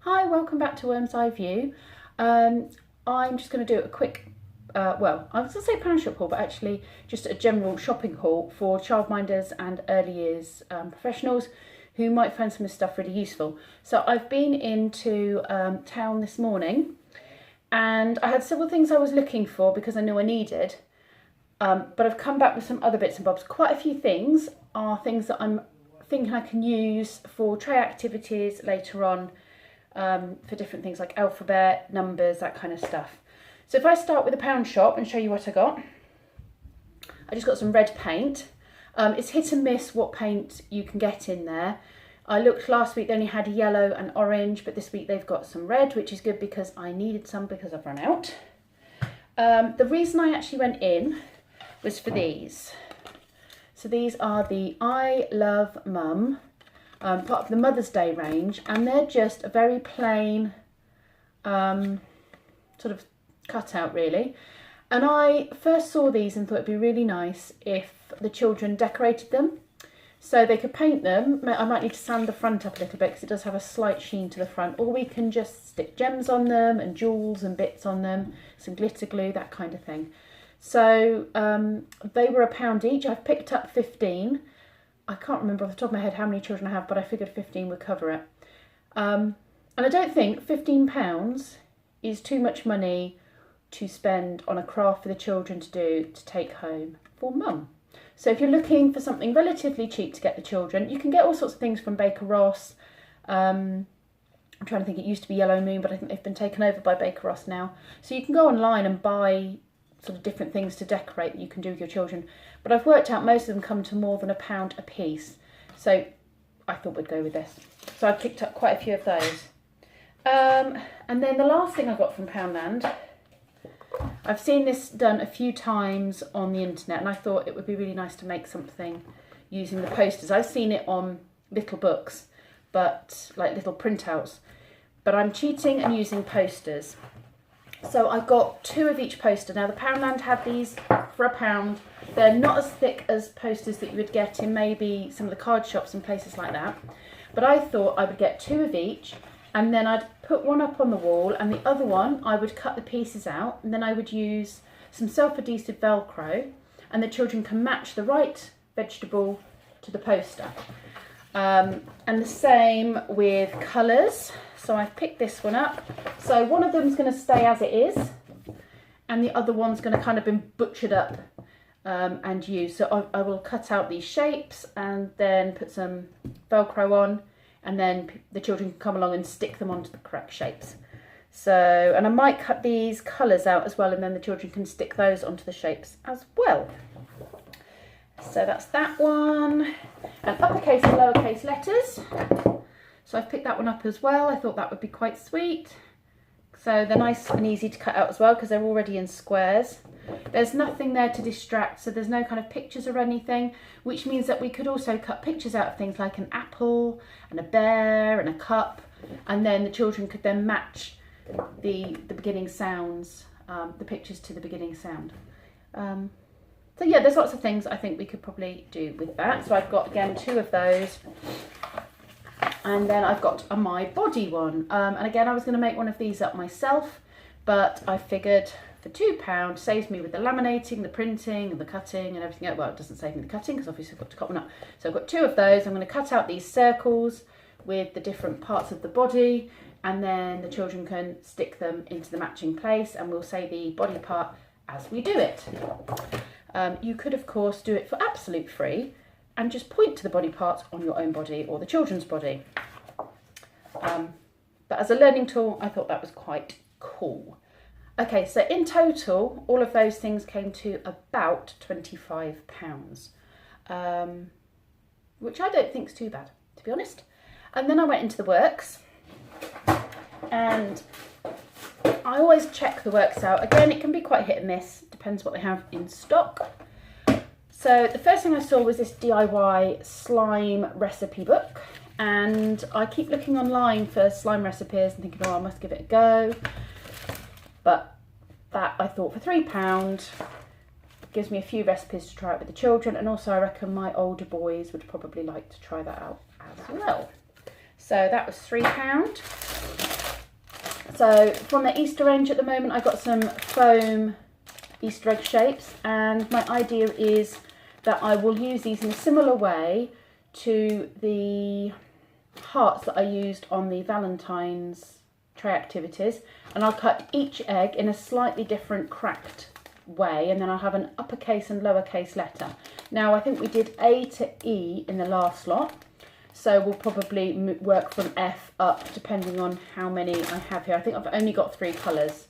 Hi, welcome back to Worm's Eye View. I'm just going to do a quick, well, I was going to say pound shop haul, but actually just a general shopping haul for childminders and early years professionals who might find some of this stuff really useful. So I've been into town this morning and I had several things I was looking for because I knew I needed, but I've come back with some other bits and bobs. Quite a few things are things that I'm thinking I can use for tray activities later on. For different things like alphabet, numbers, that kind of stuff. So if I start with the pound shop and show you what I got. I just got some red paint. It's hit and miss what paint you can get in there. I looked last week, they only had yellow and orange, but this week they've got some red, which is good because I needed some because I've run out. The reason I actually went in was for these. So these are the I Love Mum. Part of the Mother's Day range, and they're just a very plain sort of cutout really. And I first saw these and thought it'd be really nice if the children decorated them. So they could paint them. I might need to sand the front up a little bit because it does have a slight sheen to the front, or we can just stick gems on them and jewels and bits on them, some glitter glue, that kind of thing. So they were £1 each. I've picked up 15. I can't remember off the top of my head how many children I have, but I figured 15 would cover it. And I don't think £15 is too much money to spend on a craft for the children to do to take home for mum. So if you're looking for something relatively cheap to get the children, you can get all sorts of things from Baker Ross. I'm trying to think, it used to be Yellow Moon, but I think they've been taken over by Baker Ross now. So you can go online and buy sort of different things to decorate that you can do with your children. But I've worked out most of them come to more than £1 a piece. So I thought we'd go with this. So I picked up quite a few of those. And then the last thing I got from Poundland, I've seen this done a few times on the internet and I thought it would be really nice to make something using the posters. I've seen it on little books, but like little printouts, but I'm cheating and using posters. So I got 2 of each poster. Now the Poundland had these for £1. They're not as thick as posters that you would get in maybe some of the card shops and places like that. But I thought I would get 2 of each and then I'd put one up on the wall and the other one I would cut the pieces out and then I would use some self-adhesive Velcro and the children can match the right vegetable to the poster. And the same with colours. So I've picked this one up. So one of them's going to stay as it is and the other one's going to kind of be butchered up and used. So I will cut out these shapes and then put some Velcro on and then the children can come along and stick them onto the correct shapes. So, and I might cut these colours out as well and then the children can stick those onto the shapes as well. So that's that one. And uppercase and lowercase letters. So I've picked that one up as well. I thought that would be quite sweet. So they're nice and easy to cut out as well because they're already in squares. There's nothing there to distract, so there's no kind of pictures or anything, which means that we could also cut pictures out of things like an apple and a bear and a cup, and then the children could then match the beginning sounds, the pictures to the beginning sound. So yeah, there's lots of things I think we could probably do with that. So I've got, again, 2 of those. And then I've got a My Body one. And again, I was going to make one of these up myself, but I figured for £2, saves me with the laminating, the printing, and the cutting and everything else. Well, it doesn't save me the cutting because obviously I've got to cut one up. So I've got 2 of those. I'm going to cut out these circles with the different parts of the body, and then the children can stick them into the matching place, and we'll say the body part as we do it. You could, of course, do it for absolute free and just point to the body parts on your own body or the children's body. But as a learning tool, I thought that was quite cool. Okay, so in total, all of those things came to about £25, which I don't think is too bad, to be honest. And then I went into the works, and I always check the works out. Again, it can be quite hit and miss, depends what they have in stock. So the first thing I saw was this DIY slime recipe book, and I keep looking online for slime recipes and thinking, oh, I must give it a go. But that, I thought, for £3 gives me a few recipes to try out with the children, and also I reckon my older boys would probably like to try that out as well. So that was £3. So from the Easter range at the moment, I got some foam Easter egg shapes, and my idea is that I will use these in a similar way to the hearts that I used on the Valentine's tray activities, and I'll cut each egg in a slightly different cracked way, and then I'll have an uppercase and lowercase letter. Now I think we did A to E in the last lot, so we'll probably work from F up depending on how many I have here. I think I've only got 3 colours,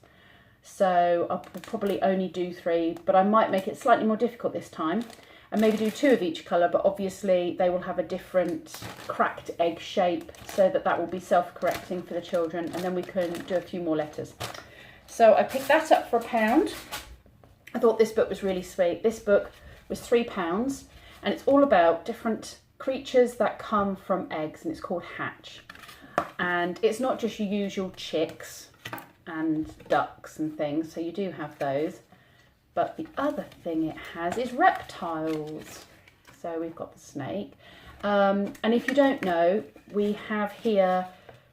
so I'll probably only do 3, but I might make it slightly more difficult this time and maybe do 2 of each colour, but obviously they will have a different cracked egg shape, so that will be self-correcting for the children, and then we can do a few more letters. So I picked that up for £1. I thought this book was really sweet. This book was £3, and it's all about different creatures that come from eggs, and it's called Hatch. And it's not just your usual chicks and ducks and things, so you do have those. But the other thing it has is reptiles. So we've got the snake. And if you don't know, we have here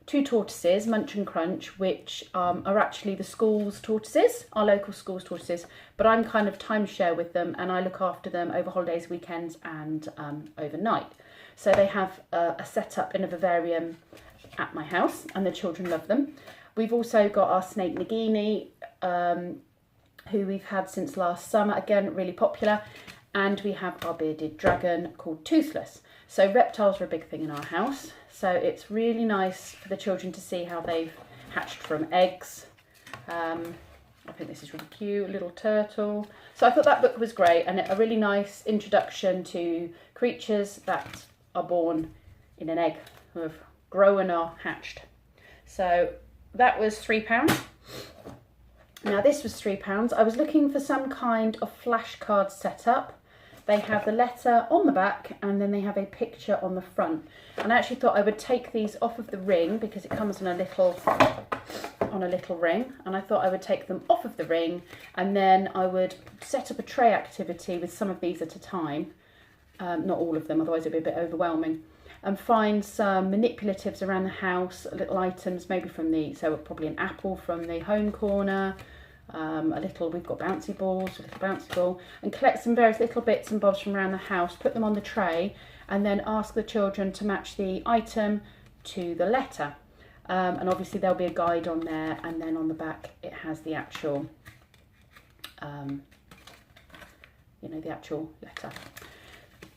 2 tortoises, Munch and Crunch, which are actually the school's tortoises, our local school's tortoises. But I'm kind of timeshare with them, and I look after them over holidays, weekends and overnight. So they have a setup in a vivarium at my house, and the children love them. We've also got our snake Nagini, who we've had since last summer, again really popular, and we have our bearded dragon called Toothless. So reptiles are a big thing in our house, so it's really nice for the children to see how they've hatched from eggs. I think this is really cute, a little turtle. So I thought that book was great, and a really nice introduction to creatures that are born in an egg, who have grown or hatched. So that was £3. Now this was £3. I was looking for some kind of flashcard setup. They have the letter on the back, and then they have a picture on the front. And I actually thought I would take these off of the ring, because it comes on a little ring. And I thought I would take them off of the ring, and then I would set up a tray activity with some of these at a time. Not all of them, otherwise it'd be a bit overwhelming. And find some manipulatives around the house, little items, maybe from so probably an apple from the home corner, we've got bouncy balls, a little bouncy ball, and collect some various little bits and bobs from around the house, put them on the tray, and then ask the children to match the item to the letter. And obviously there'll be a guide on there, and then on the back it has the actual, the actual letter.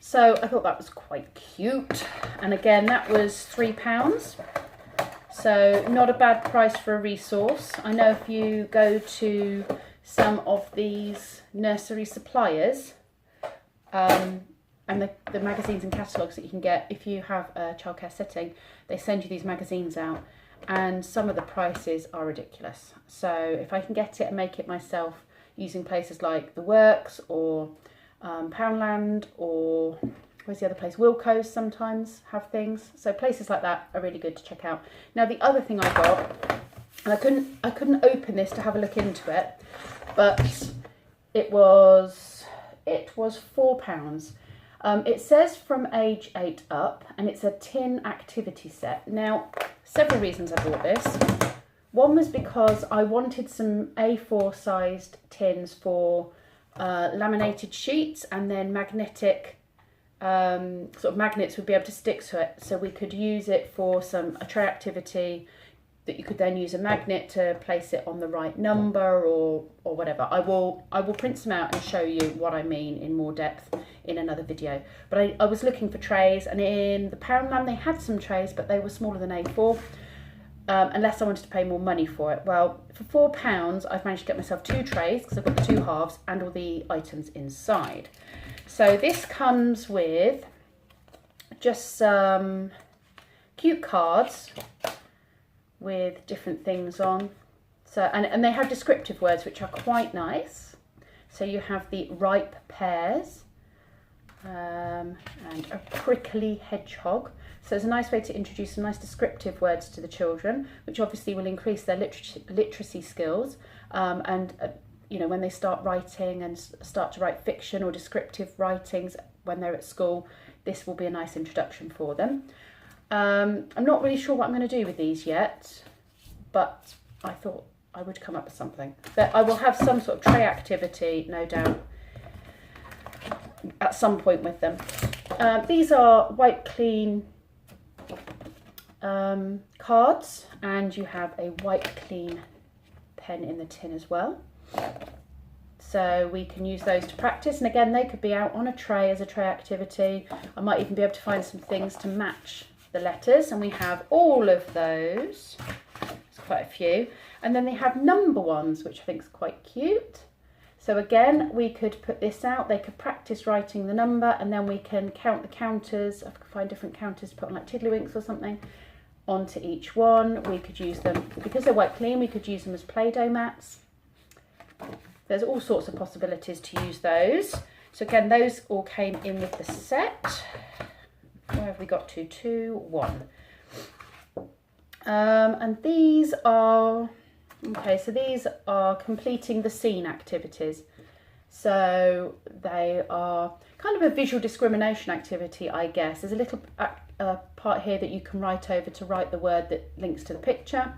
So I thought that was quite cute, and again that was £3, so not a bad price for a resource. I know if you go to some of these nursery suppliers, and the magazines and catalogues that you can get, if you have a childcare setting, they send you these magazines out, and some of the prices are ridiculous. So if I can get it and make it myself using places like The Works or Poundland, or where's the other place? Wilco's sometimes have things. So places like that are really good to check out. Now the other thing I got, and I couldn't open this to have a look into it, but it was £4. It says from age 8 up, and it's a tin activity set. Now, several reasons I bought this. One was because I wanted some A4 sized tins for laminated sheets, and then magnetic sort of magnets would be able to stick to it, so we could use it for a tray activity that you could then use a magnet to place it on the right number or whatever. I will print some out and show you what I mean in more depth in another video. But I was looking for trays, and in the Poundland they had some trays, but they were smaller than A4. Unless I wanted to pay more money for it. Well, for £4, I've managed to get myself 2 trays, because I've got the 2 halves and all the items inside. So this comes with just some cute cards with different things on. So and they have descriptive words which are quite nice. So you have the ripe pears and a prickly hedgehog. So it's a nice way to introduce some nice descriptive words to the children, which obviously will increase their literacy skills. When they start writing and start to write fiction or descriptive writings when they're at school, this will be a nice introduction for them. I'm not really sure what I'm going to do with these yet. but I thought I would come up with something. But I will have some sort of tray activity, no doubt, at some point with them. These are wipe clean cards, and you have a wipe clean pen in the tin as well. So we can use those to practice, and again they could be out on a tray as a tray activity. I might even be able to find some things to match the letters, and we have all of those. There's quite a few. And then they have number ones, which I think is quite cute. So again, we could put this out, they could practice writing the number, and then we can count the counters. I could find different counters to put on, like tiddlywinks or something, onto each one. We could use them, because they're wipe clean, we could use them as Play-Doh mats. There's all sorts of possibilities to use those. So again, those all came in with the set. Where have we got to? 2, 1. And these are, okay, so these are completing the scene activities. So they are kind of a visual discrimination activity, I guess. There's a little part here that you can write over to write the word that links to the picture.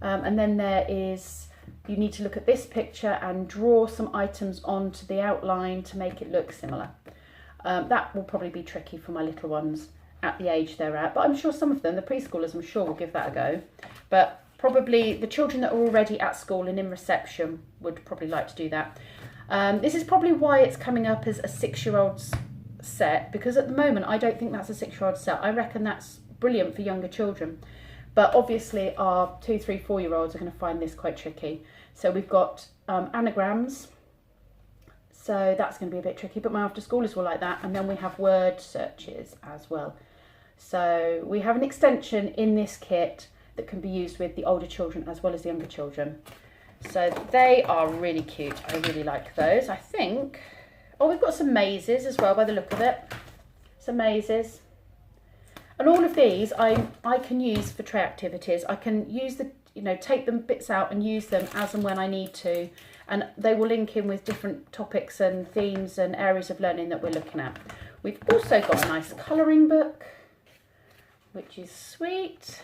And then there is, you need to look at this picture and draw some items onto the outline to make it look similar. That will probably be tricky for my little ones at the age they're at, but I'm sure some of them, the preschoolers, I'm sure will give that a go. But probably the children that are already at school and in reception would probably like to do that. This is probably why it's coming up as a 6-year-old's set, because at the moment I don't think that's a 6-year-old set. I reckon that's brilliant for younger children. But obviously our 2, 3, 4-year-olds are going to find this quite tricky. So we've got anagrams. So that's going to be a bit tricky, but my after schoolers will like that. And then we have word searches as well. So we have an extension in this kit that can be used with the older children as well as the younger children. So they are really cute. I really like those. I think, oh, we've got some mazes as well by the look of it. Some mazes. And all of these I can use for tray activities. I can use the, take them bits out and use them as and when I need to. And they will link in with different topics and themes and areas of learning that we're looking at. We've also got a nice colouring book, which is sweet.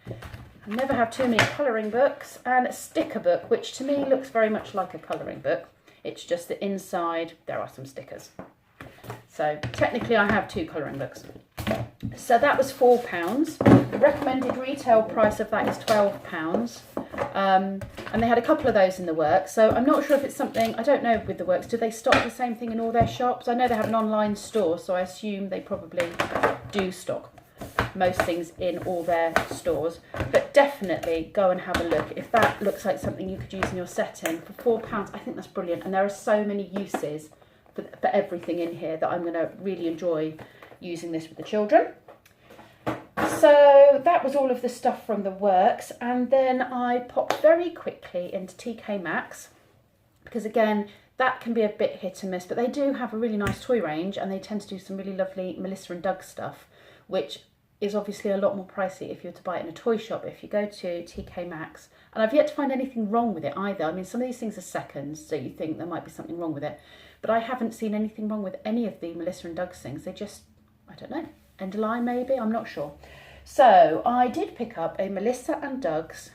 I never have too many colouring books. And a sticker book, which to me looks very much like a colouring book. It's just that inside there are some stickers. So technically I have 2 colouring books. So that was £4. The recommended retail price of that is £12. And they had a couple of those in the works. So I'm not sure if it's something, I don't know with the works, do they stock the same thing in all their shops? I know they have an online store, so I assume they probably do stock most things in all their stores. But definitely go and have a look. If that looks like something you could use in your setting for £4, I think that's brilliant. And there are so many uses for everything in here that I'm going to really enjoy using this with the children. So that was all of the stuff from the works, and then I popped very quickly into TKmax, because again that can be a bit hit and miss, but they do have a really nice toy range and they tend to do some really lovely Melissa and Doug stuff, which is obviously a lot more pricey if you were to buy it in a toy shop. If you go to TKmax, and I've yet to find anything wrong with it either. I mean, some of these things are seconds, so you think there might be something wrong with it, but I haven't seen anything wrong with any of the Melissa and Doug's things. They just, I don't know, end of line maybe, I'm not sure. So I did pick up a Melissa and Doug's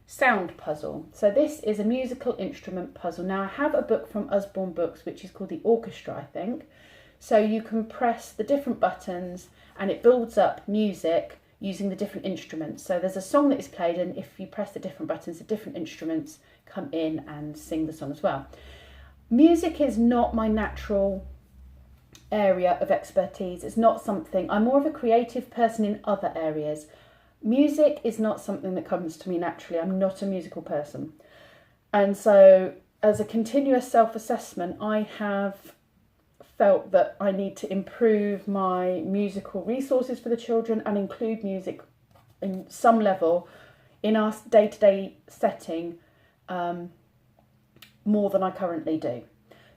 sound puzzle. So this is a musical instrument puzzle. Now I have a book from Usborne Books which is called The Orchestra, I think. So you can press the different buttons and it builds up music using the different instruments. So there's a song that is played, and if you press the different buttons, the different instruments come in and sing the song as well. Music is not my natural area of expertise. It's not something, I'm more of a creative person in other areas. Music is not something that comes to me naturally. I'm not a musical person. And so as a continuous self-assessment, I have felt that I need to improve my musical resources for the children and include music in some level in our day-to-day setting more than I currently do.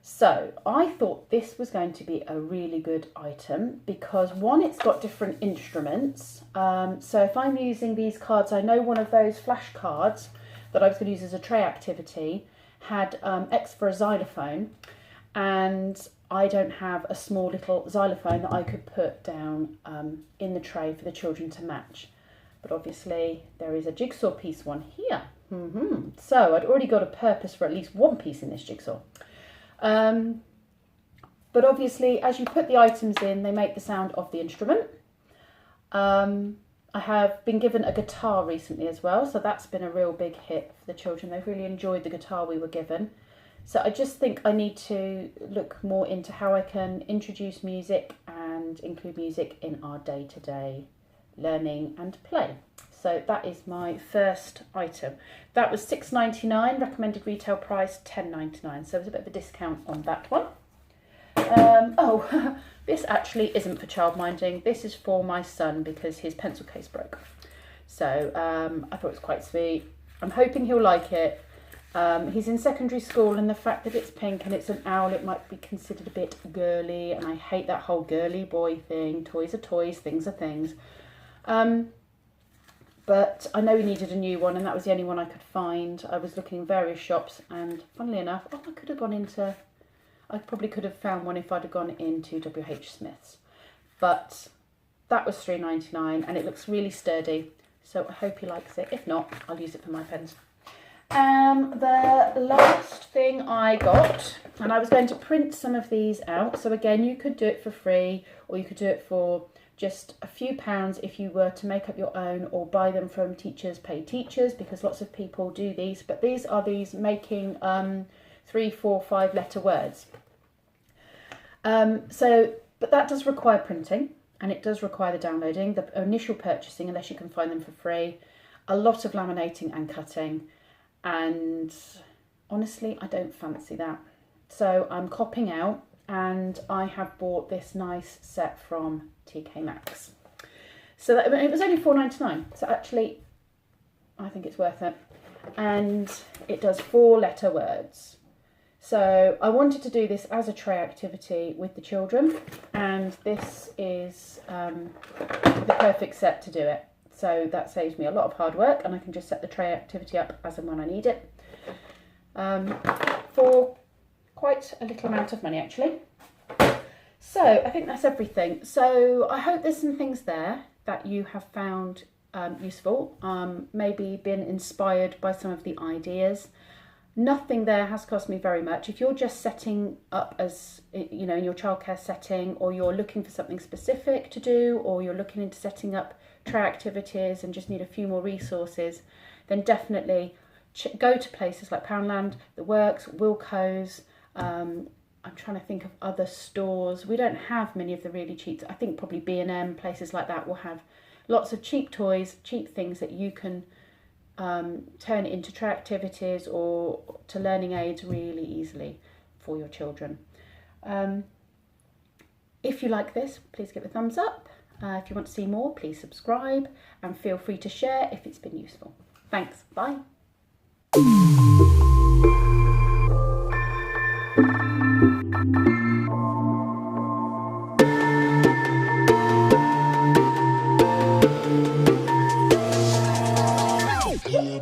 So I thought this was going to be a really good item because, one, it's got different instruments. So if I'm using these cards, I know one of those flash cards that I was going to use as a tray activity had X for a xylophone, and I don't have a small little xylophone that I could put down in the tray for the children to match. but obviously there is a jigsaw piece one here. So I'd already got a purpose for at least one piece in this jigsaw. But obviously, as you put the items in, they make the sound of the instrument. I have been given a guitar recently as well, so that's been a real big hit for the children. They've really enjoyed the guitar we were given. So I just think I need to look more into how I can introduce music and include music in our day-to-day learning and play. So that is my first item. That was £6.99, recommended retail price £10.99. So there's a bit of a discount on that one. This actually isn't for childminding. This is for my son because his pencil case broke. So I thought it was quite sweet. I'm hoping he'll like it. He's in secondary school, and the fact that it's pink and it's an owl, it might be considered a bit girly, and I hate that whole girly boy thing. Toys are toys, things are things. But I know he needed a new one, and that was the only one I could find. I was looking in various shops, and funnily enough, I probably could have found one if I'd have gone into WH Smith's. But that was £3.99, and it looks really sturdy, so I hope he likes it. If not, I'll use it for my pens. The last thing I got, and I was going to print some of these out, so again, you could do it for free, or you could do it for just a few pounds if you were to make up your own or buy them from Teachers Pay Teachers, because lots of people do these. But these are making 3, 4, 5 letter words. But that does require printing, and it does require the downloading, the initial purchasing, unless you can find them for free, a lot of laminating and cutting, and honestly, I don't fancy that. So I'm copping out, and I have bought this nice set from TKmax. So it was only £4.99, so actually I think it's worth it. And it does 4 letter words. So I wanted to do this as a tray activity with the children, and this is the perfect set to do it. So that saves me a lot of hard work, and I can just set the tray activity up as and when I need it for quite a little amount of money actually. So I think that's everything. So I hope there's some things there that you have found useful, maybe been inspired by some of the ideas. Nothing there has cost me very much. If you're just setting up as, you know, in your childcare setting, or you're looking for something specific to do, or you're looking into setting up tray activities and just need a few more resources, then definitely go to places like Poundland, The Works, Wilko's. I'm trying to think of other stores. We don't have many of the really cheap. I think probably B&M, places like that will have lots of cheap toys, cheap things that you can turn into tray activities or to learning aids really easily for your children. If you like this, please give it a thumbs up. If you want to see more, please subscribe, and feel free to share if it's been useful. Thanks, bye. Yeah.